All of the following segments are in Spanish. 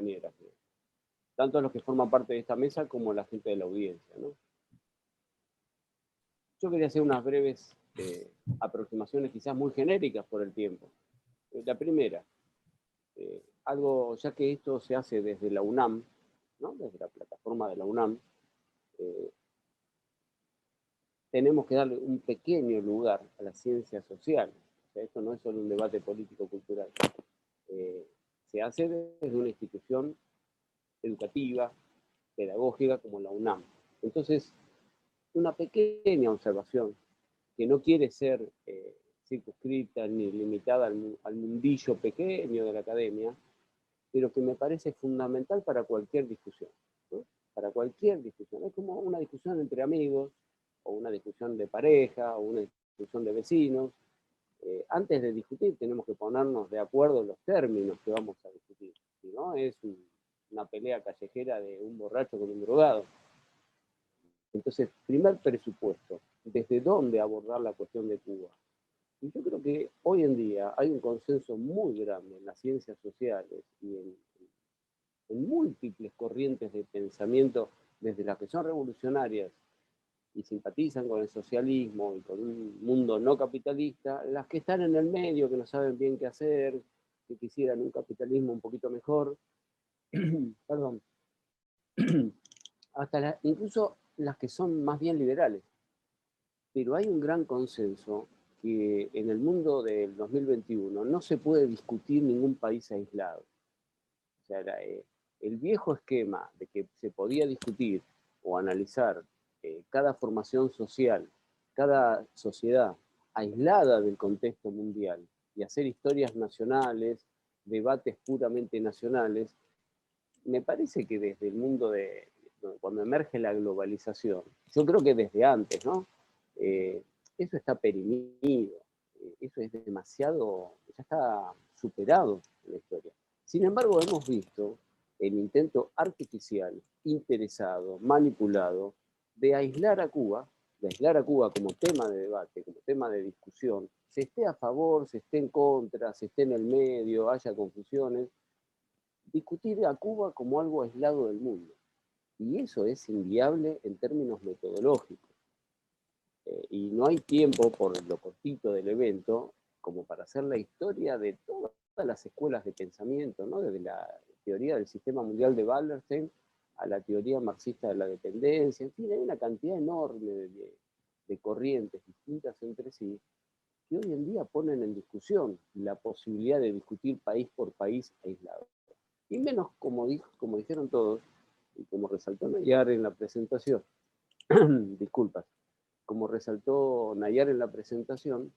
compañeras, tanto los que forman parte de esta mesa como la gente de la audiencia, ¿no? Yo quería hacer unas breves aproximaciones quizás muy genéricas por el tiempo. La primera, algo, ya que esto se hace desde la UNAM, ¿no? Desde la plataforma de la UNAM, tenemos que darle un pequeño lugar a las ciencias sociales. O sea, esto no es solo un debate político-cultural. Se hace desde una institución educativa, pedagógica como la UNAM. Entonces, una pequeña observación que no quiere ser circunscrita ni limitada al mundillo pequeño de la academia, pero que me parece fundamental para cualquier discusión, ¿no? Para cualquier discusión. Es como una discusión entre amigos, o una discusión de pareja, o una discusión de vecinos. Antes de discutir tenemos que ponernos de acuerdo en los términos que vamos a discutir. Si no, es una pelea callejera de un borracho con un drogado. Entonces, primer presupuesto, ¿desde dónde abordar la cuestión de Cuba? Y yo creo que hoy en día hay un consenso muy grande en las ciencias sociales y en múltiples corrientes de pensamiento, desde las que son revolucionarias y simpatizan con el socialismo y con un mundo no capitalista, las que están en el medio, que no saben bien qué hacer, que quisieran un capitalismo un poquito mejor, perdón, hasta incluso las que son más bien liberales. Pero hay un gran consenso que en el mundo del 2021 no se puede discutir ningún país aislado. O sea, el viejo esquema de que se podía discutir o analizar cada formación social, cada sociedad aislada del contexto mundial y hacer historias nacionales, debates puramente nacionales, me parece que desde el mundo de cuando emerge la globalización, yo creo que desde antes, ¿no? Eso está perimido, eso es demasiado, ya está superado en la historia. Sin embargo, hemos visto el intento artificial, interesado, manipulado, de aislar a Cuba como tema de debate, como tema de discusión, se esté a favor, se esté en contra, se esté en el medio, haya confusiones, discutir a Cuba como algo aislado del mundo. Y eso es inviable en términos metodológicos. Y no hay tiempo, por lo cortito del evento, como para hacer la historia de todas las escuelas de pensamiento, ¿no? Desde la teoría del sistema mundial de Wallerstein a la teoría marxista de la dependencia. En fin, hay una cantidad enorme de corrientes distintas entre sí que hoy en día ponen en discusión la posibilidad de discutir país por país aislado. Y menos, como dijeron todos, y como resaltó Nayar en la presentación, disculpas, como resaltó Nayar en la presentación,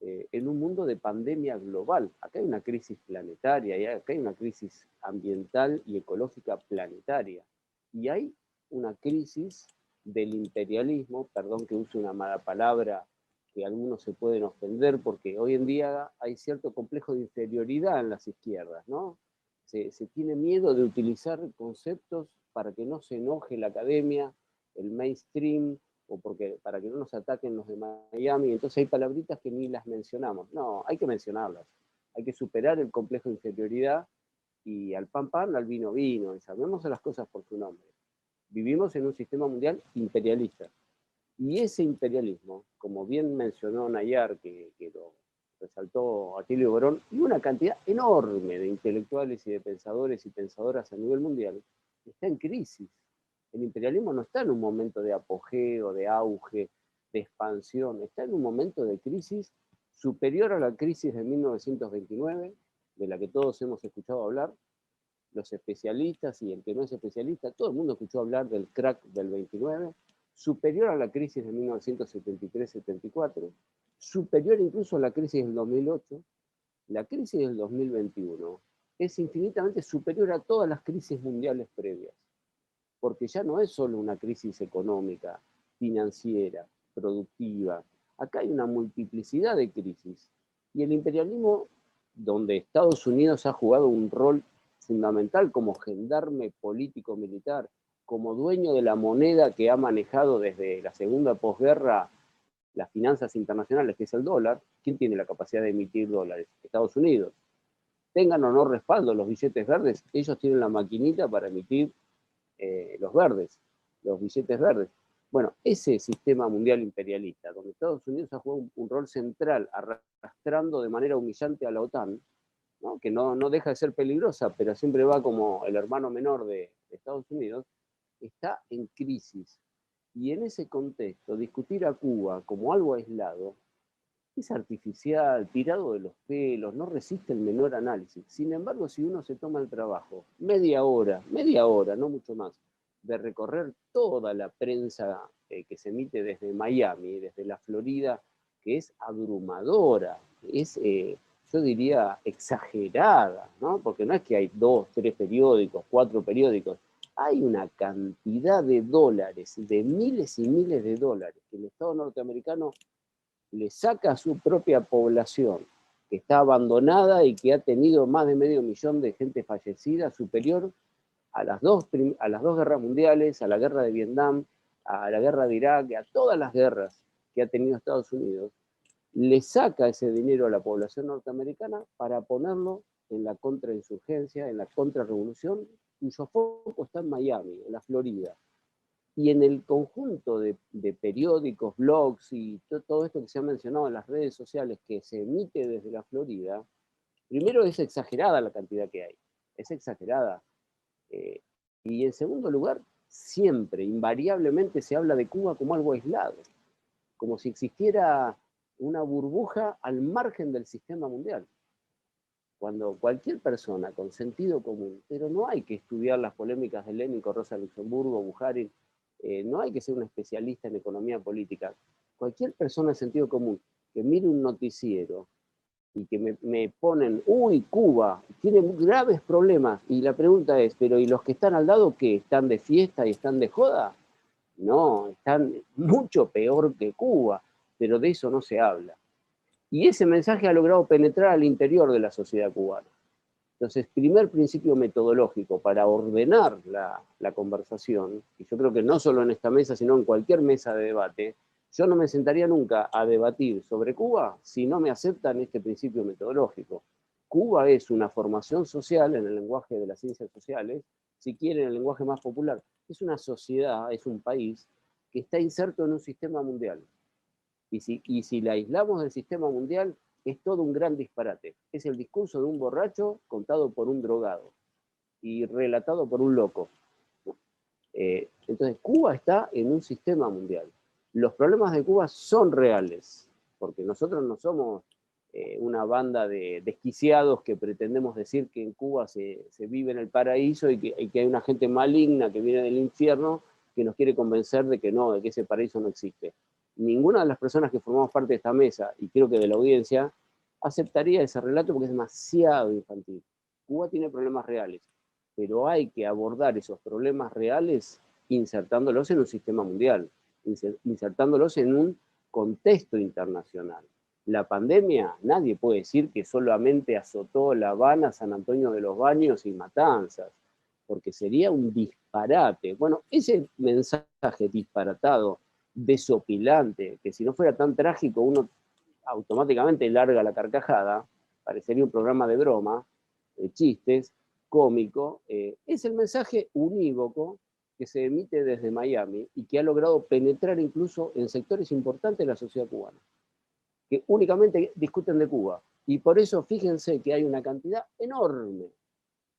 en un mundo de pandemia global. Acá hay una crisis planetaria, y acá hay una crisis ambiental y ecológica planetaria. Y hay una crisis del imperialismo, perdón que use una mala palabra, que algunos se pueden ofender, porque hoy en día hay cierto complejo de inferioridad en las izquierdas, ¿no? Se tiene miedo de utilizar conceptos para que no se enoje la academia, el mainstream, o para que no nos ataquen los de Miami. Entonces hay palabritas que ni las mencionamos. No, hay que mencionarlas. Hay que superar el complejo de inferioridad y al pan pan, al vino vino. Y llamemos a las cosas por su nombre. Vivimos en un sistema mundial imperialista. Y ese imperialismo, como bien mencionó Nayar, que lo resaltó Atilio Borón, y una cantidad enorme de intelectuales y de pensadores y pensadoras a nivel mundial, está en crisis. El imperialismo no está en un momento de apogeo, de auge, de expansión, está en un momento de crisis superior a la crisis de 1929, de la que todos hemos escuchado hablar, los especialistas y el que no es especialista, todo el mundo escuchó hablar del crack del 29, superior a la crisis de 1973-74, superior incluso a la crisis del 2008, la crisis del 2021 es infinitamente superior a todas las crisis mundiales previas, porque ya no es solo una crisis económica, financiera, productiva, acá hay una multiplicidad de crisis, y el imperialismo, donde Estados Unidos ha jugado un rol fundamental como gendarme político-militar, como dueño de la moneda que ha manejado desde la segunda posguerra las finanzas internacionales, que es el dólar. ¿Quién tiene la capacidad de emitir dólares? Estados Unidos. tengan o no respaldo los billetes verdes, ellos tienen la maquinita para emitir los verdes, los billetes verdes. Bueno, ese sistema mundial imperialista, donde Estados Unidos ha jugado un rol central arrastrando de manera humillante a la OTAN, ¿no? Que no deja de ser peligrosa, pero siempre va como el hermano menor de Estados Unidos, está en crisis. Y en ese contexto, discutir a Cuba como algo aislado es artificial, tirado de los pelos, no resiste el menor análisis. Sin embargo, si uno se toma el trabajo, media hora, no mucho más, de recorrer toda la prensa que se emite desde Miami, desde la Florida, que es abrumadora, es, yo diría, exagerada, ¿no? Porque no es que hay 2, 3 periódicos, 4 periódicos, hay una cantidad de dólares, de miles y miles de dólares, que el Estado norteamericano le saca a su propia población, que está abandonada y que ha tenido más de 500.000 de gente fallecida, superior a las dos guerras mundiales, a la guerra de Vietnam, a la guerra de Irak, a todas las guerras que ha tenido Estados Unidos, le saca ese dinero a la población norteamericana para ponerlo en la contrainsurgencia, en la contrarrevolución, cuyo foco está en Miami, en la Florida. Y en el conjunto de periódicos, blogs y todo esto que se ha mencionado en las redes sociales que se emite desde la Florida, primero es exagerada la cantidad que hay, es exagerada. Y en segundo lugar, siempre, invariablemente se habla de Cuba como algo aislado, como si existiera una burbuja al margen del sistema mundial. Cuando cualquier persona con sentido común, pero no hay que estudiar las polémicas de Lenin con Rosa Luxemburgo, Bujarin, no hay que ser un especialista en economía política. Cualquier persona de sentido común que mire un noticiero y que me ponen, uy, Cuba, tiene graves problemas, y la pregunta es, pero ¿y los que están al lado qué? ¿Están de fiesta y están de joda? No, están mucho peor que Cuba, pero de eso no se habla. Y ese mensaje ha logrado penetrar al interior de la sociedad cubana. Entonces, primer principio metodológico para ordenar la conversación, y yo creo que no solo en esta mesa, sino en cualquier mesa de debate, yo no me sentaría nunca a debatir sobre Cuba si no me aceptan este principio metodológico. Cuba es una formación social en el lenguaje de las ciencias sociales, si quieren el lenguaje más popular, es una sociedad, es un país que está inserto en un sistema mundial. Y si la aislamos del sistema mundial, es todo un gran disparate. Es el discurso de un borracho contado por un drogado y relatado por un loco. Entonces, Cuba está en un sistema mundial. Los problemas de Cuba son reales, porque nosotros no somos una banda de desquiciados que pretendemos decir que en Cuba se vive en el paraíso y que hay una gente maligna que viene del infierno que nos quiere convencer de que no, de que ese paraíso no existe. Ninguna de las personas que formamos parte de esta mesa, y creo que de la audiencia, aceptaría ese relato porque es demasiado infantil. Cuba tiene problemas reales, pero hay que abordar esos problemas reales insertándolos en un sistema mundial, insertándolos en un contexto internacional. La pandemia, nadie puede decir que solamente azotó La Habana, San Antonio de los Baños y Matanzas, porque sería un disparate. Bueno, ese mensaje disparatado, desopilante, que si no fuera tan trágico uno automáticamente larga la carcajada, parecería un programa de broma, de chistes, cómico, es el mensaje unívoco que se emite desde Miami y que ha logrado penetrar incluso en sectores importantes de la sociedad cubana, que únicamente discuten de Cuba. Y por eso fíjense que hay una cantidad enorme,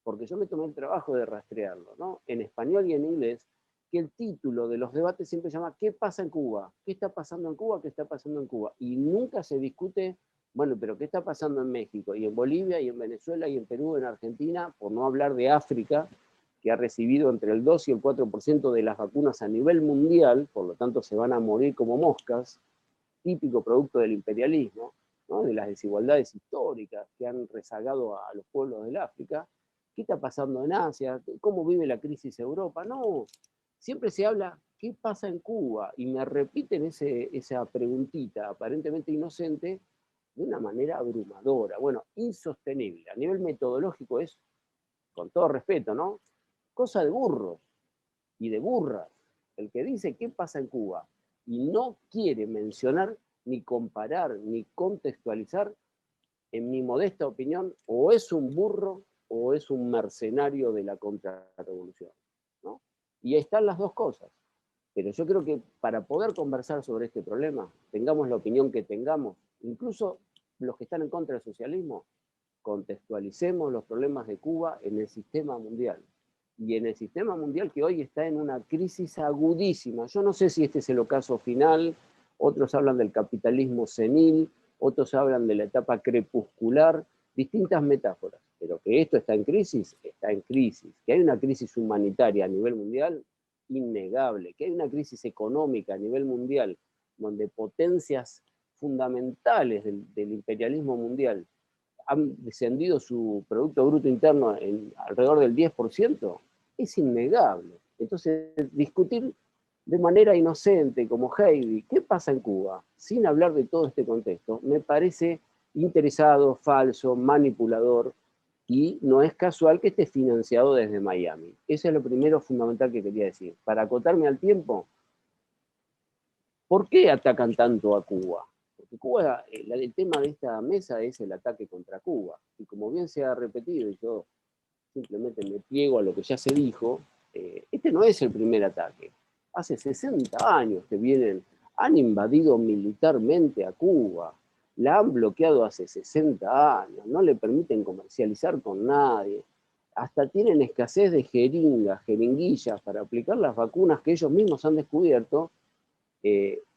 porque yo me tomé el trabajo de rastrearlo, ¿no? En español y en inglés, que el título de los debates siempre se llama ¿qué pasa en Cuba? ¿Qué está pasando en Cuba? ¿Qué está pasando en Cuba? Y nunca se discute, bueno, pero ¿qué está pasando en México? Y en Bolivia, y en Venezuela, y en Perú, en Argentina, por no hablar de África, que ha recibido entre el 2 y el 4% de las vacunas a nivel mundial, por lo tanto se van a morir como moscas, típico producto del imperialismo, ¿no? De las desigualdades históricas que han rezagado a los pueblos del África. ¿Qué está pasando en Asia? ¿Cómo vive la crisis Europa? No, siempre se habla, ¿qué pasa en Cuba? Y me repiten esa preguntita aparentemente inocente de una manera abrumadora, bueno, insostenible. A nivel metodológico es, con todo respeto, ¿no? Cosa de burros y de burras. El que dice qué pasa en Cuba y no quiere mencionar, ni comparar, ni contextualizar en mi modesta opinión, o es un burro o es un mercenario de la contrarrevolución, ¿no? Y ahí están las dos cosas. Pero yo creo que para poder conversar sobre este problema, tengamos la opinión que tengamos, incluso los que están en contra del socialismo, contextualicemos los problemas de Cuba en el sistema mundial. Y en el sistema mundial que hoy está en una crisis agudísima. Yo no sé si este es el ocaso final, otros hablan del capitalismo senil, otros hablan de la etapa crepuscular, distintas metáforas. Pero que esto está en crisis, está en crisis. Que hay una crisis humanitaria a nivel mundial, innegable. Que hay una crisis económica a nivel mundial, donde potencias fundamentales del imperialismo mundial han descendido su Producto Bruto Interno en alrededor del 10%, es innegable. Entonces, discutir de manera inocente, como Heidi, ¿qué pasa en Cuba? Sin hablar de todo este contexto, me parece interesado, falso, manipulador, y no es casual que esté financiado desde Miami. Eso es lo primero fundamental que quería decir. Para acotarme al tiempo, ¿por qué atacan tanto a Cuba? Porque Cuba, el tema de esta mesa es el ataque contra Cuba. Y como bien se ha repetido, y yo simplemente me pliego a lo que ya se dijo, este no es el primer ataque. Hace 60 años que han invadido militarmente a Cuba, la han bloqueado hace 60 años, no le permiten comercializar con nadie, hasta tienen escasez de jeringuillas para aplicar las vacunas que ellos mismos han descubierto,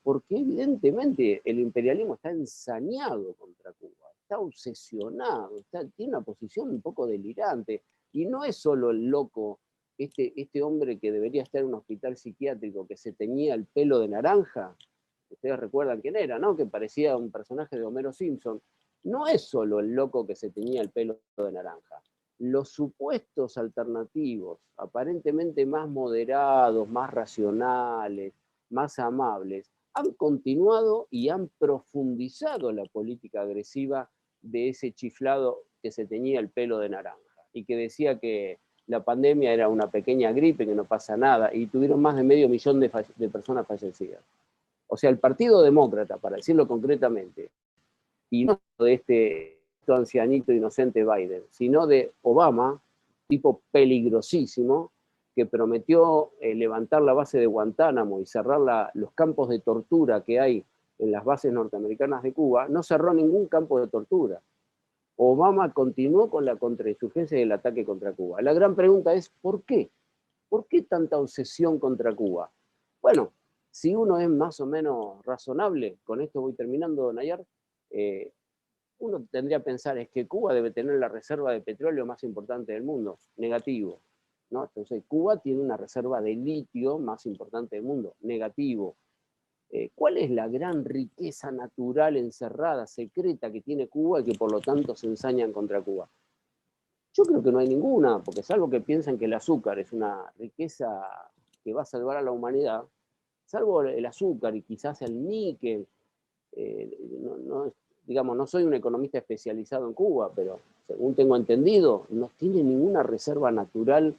porque evidentemente el imperialismo está ensañado contra Cuba, está obsesionado, tiene una posición un poco delirante, y no es solo el loco, este hombre que debería estar en un hospital psiquiátrico, que se teñía el pelo de naranja, ustedes recuerdan quién era, ¿no? Que parecía un personaje de Homero Simpson. No es solo el loco que se teñía el pelo de naranja. Los supuestos alternativos, aparentemente más moderados, más racionales, más amables, han continuado y han profundizado la política agresiva de ese chiflado que se teñía el pelo de naranja y que decía que la pandemia era una pequeña gripe, que no pasa nada, y tuvieron más de 500.000 de personas fallecidas. O sea, el Partido Demócrata, para decirlo concretamente, y no de este ancianito inocente Biden, sino de Obama, tipo peligrosísimo, que prometió levantar la base de Guantánamo y cerrar los campos de tortura que hay en las bases norteamericanas de Cuba, no cerró ningún campo de tortura. Obama continuó con la contrainsurgencia y el ataque contra Cuba. La gran pregunta es, ¿por qué? ¿Por qué tanta obsesión contra Cuba? Bueno, si uno es más o menos razonable, con esto voy terminando, Nayar, uno tendría que pensar es que Cuba debe tener la reserva de petróleo más importante del mundo. Negativo, ¿no? Entonces, Cuba tiene una reserva de litio más importante del mundo. Negativo. ¿Cuál es la gran riqueza natural encerrada, secreta que tiene Cuba y que por lo tanto se ensañan contra Cuba? Yo creo que no hay ninguna, porque salvo que piensan que el azúcar es una riqueza que va a salvar a la humanidad, salvo el azúcar y quizás el níquel, digamos, no soy un economista especializado en Cuba, pero según tengo entendido, no tiene ninguna reserva natural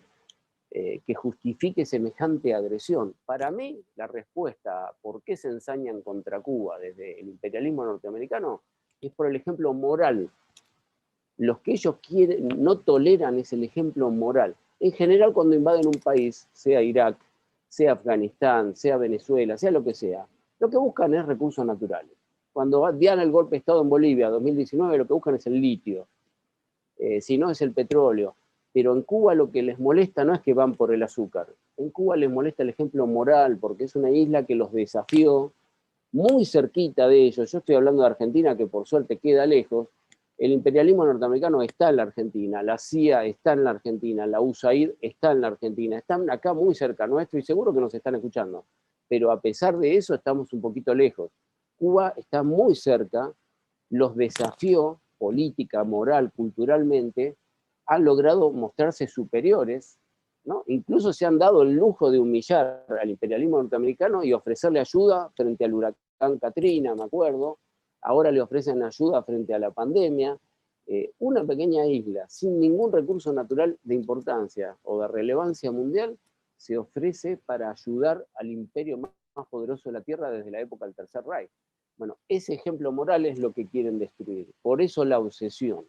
que justifique semejante agresión. Para mí, la respuesta a por qué se ensañan contra Cuba desde el imperialismo norteamericano es por el ejemplo moral. Los que ellos no toleran es el ejemplo moral. En general, cuando invaden un país, sea Irak, sea Afganistán, sea Venezuela, sea lo que sea, lo que buscan es recursos naturales. Cuando dan el golpe de Estado en Bolivia, 2019, lo que buscan es el litio, si no es el petróleo. Pero en Cuba lo que les molesta no es que van por el azúcar. En Cuba les molesta el ejemplo moral, porque es una isla que los desafió muy cerquita de ellos. Yo estoy hablando de Argentina, que por suerte queda lejos. El imperialismo norteamericano está en la Argentina, la CIA está en la Argentina, la USAID está en la Argentina, están acá muy cerca nuestro y seguro que nos están escuchando. Pero a pesar de eso estamos un poquito lejos. Cuba está muy cerca, los desafió política, moral, culturalmente, han logrado mostrarse superiores, ¿no? Incluso se han dado el lujo de humillar al imperialismo norteamericano y ofrecerle ayuda frente al huracán Katrina, me acuerdo. Ahora le ofrecen ayuda frente a la pandemia. Una pequeña isla sin ningún recurso natural de importancia o de relevancia mundial se ofrece para ayudar al imperio más poderoso de la Tierra desde la época del Tercer Reich. Bueno, ese ejemplo moral es lo que quieren destruir. Por eso la obsesión.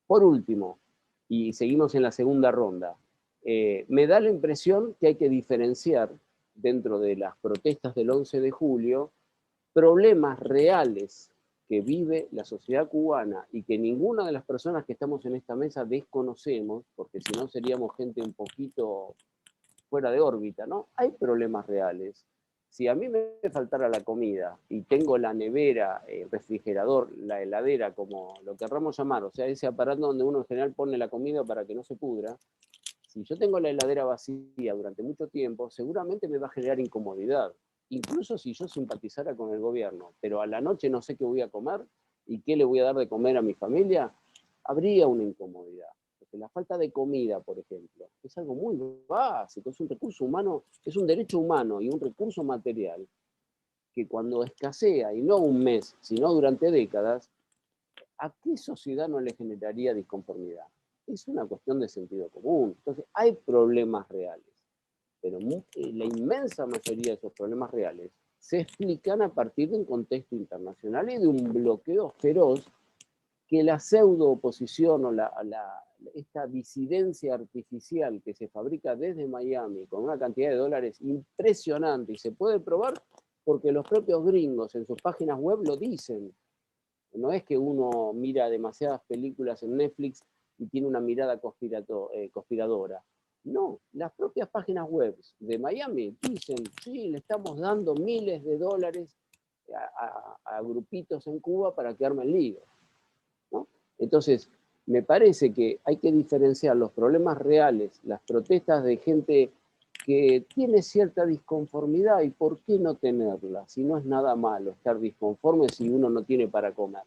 Por último, y seguimos en la segunda ronda, me da la impresión que hay que diferenciar dentro de las protestas del 11 de julio problemas reales que vive la sociedad cubana y que ninguna de las personas que estamos en esta mesa desconocemos, porque si no seríamos gente un poquito fuera de órbita, ¿no? Hay problemas reales. Si a mí me faltara la comida y tengo la nevera, el refrigerador, la heladera, como lo querramos llamar, o sea, ese aparato donde uno en general pone la comida para que no se pudra, si yo tengo la heladera vacía durante mucho tiempo, seguramente me va a generar incomodidad. Incluso si yo simpatizara con el gobierno, pero a la noche no sé qué voy a comer y qué le voy a dar de comer a mi familia, habría una incomodidad. Porque la falta de comida, por ejemplo, es algo muy básico, es un recurso humano, es un derecho humano y un recurso material que cuando escasea, y no un mes, sino durante décadas, ¿a qué sociedad no le generaría disconformidad? Es una cuestión de sentido común. Entonces, hay problemas reales, pero la inmensa mayoría de esos problemas reales se explican a partir de un contexto internacional y de un bloqueo feroz que la pseudo oposición o esta disidencia artificial que se fabrica desde Miami con una cantidad de dólares impresionante y se puede probar porque los propios gringos en sus páginas web lo dicen. No es que uno mira demasiadas películas en Netflix y tiene una mirada conspiradora. No, las propias páginas web de Miami dicen, sí, le estamos dando miles de dólares a grupitos en Cuba para que armen líos, ¿no? Entonces, me parece que hay que diferenciar los problemas reales, las protestas de gente que tiene cierta disconformidad, y por qué no tenerla, si no es nada malo estar disconforme si uno no tiene para comer.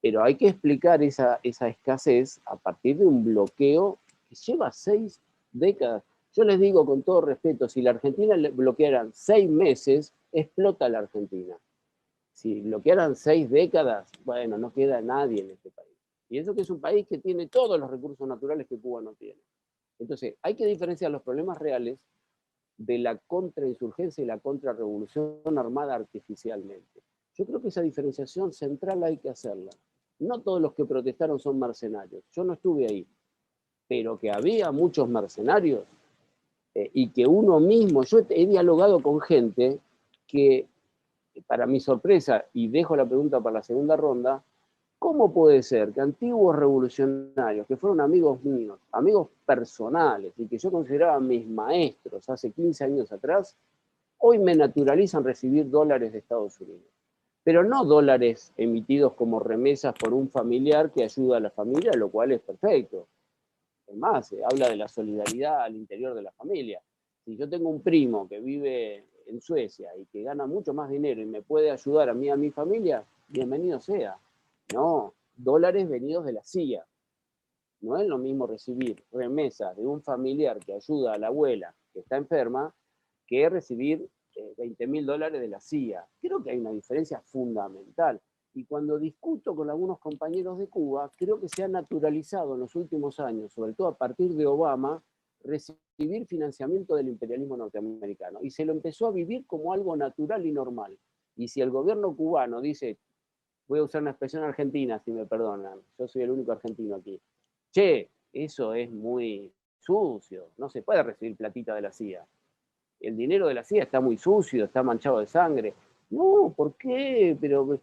Pero hay que explicar esa escasez a partir de un bloqueo que lleva 6 décadas. Yo les digo con todo respeto, si la Argentina bloquearan 6 meses, explota la Argentina. Si bloquearan 6 décadas, bueno, no queda nadie en este país. Y eso que es un país que tiene todos los recursos naturales que Cuba no tiene. Entonces, hay que diferenciar los problemas reales de la contrainsurgencia y la contrarrevolución armada artificialmente. Yo creo que esa diferenciación central hay que hacerla. No todos los que protestaron son mercenarios. Yo no estuve ahí, pero que había muchos mercenarios y que uno mismo, yo he dialogado con gente que, para mi sorpresa, y dejo la pregunta para la segunda ronda, ¿cómo puede ser que antiguos revolucionarios, que fueron amigos míos, amigos personales, y que yo consideraba mis maestros hace 15 años atrás, hoy me naturalizan recibir dólares de Estados Unidos? Pero no dólares emitidos como remesas por un familiar que ayuda a la familia, lo cual es perfecto. Además, se habla de la solidaridad al interior de la familia. Si yo tengo un primo que vive en Suecia y que gana mucho más dinero y me puede ayudar a mí y a mi familia, bienvenido sea. No, dólares venidos de la CIA. No es lo mismo recibir remesas de un familiar que ayuda a la abuela que está enferma que recibir $20.000 de la CIA. Creo que hay una diferencia fundamental. Y cuando discuto con algunos compañeros de Cuba, creo que se ha naturalizado en los últimos años, sobre todo a partir de Obama, recibir financiamiento del imperialismo norteamericano. Y se lo empezó a vivir como algo natural y normal. Y si el gobierno cubano dice, voy a usar una expresión argentina, si me perdonan, yo soy el único argentino aquí, che, eso es muy sucio, no se puede recibir platita de la CIA. El dinero de la CIA está muy sucio, está manchado de sangre. No, ¿por qué? Pero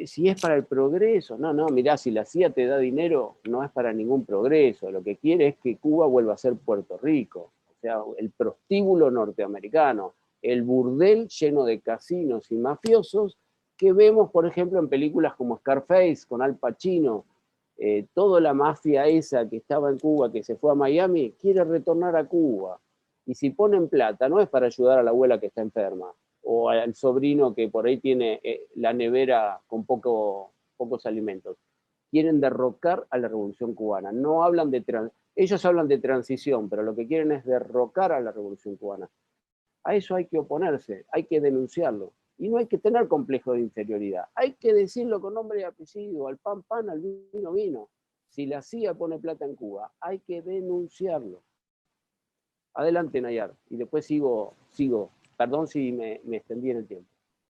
si es para el progreso. No, no, mirá, si la CIA te da dinero, no es para ningún progreso. Lo que quiere es que Cuba vuelva a ser Puerto Rico. O sea, el prostíbulo norteamericano, el burdel lleno de casinos y mafiosos que vemos, por ejemplo, en películas como Scarface, con Al Pacino. Toda la mafia esa que estaba en Cuba, que se fue a Miami, quiere retornar a Cuba. Y si ponen plata, no es para ayudar a la abuela que está enferma, o al sobrino que por ahí tiene la nevera con pocos alimentos. Quieren derrocar a la revolución cubana. No hablan de ellos hablan de transición, pero lo que quieren es derrocar a la revolución cubana. A eso hay que oponerse, hay que denunciarlo. Y no hay que tener complejo de inferioridad. Hay que decirlo con nombre y apellido, al pan pan, al vino vino. Si la CIA pone plata en Cuba, hay que denunciarlo. Adelante, Nayar. Y después sigo. Perdón si me extendí en el tiempo.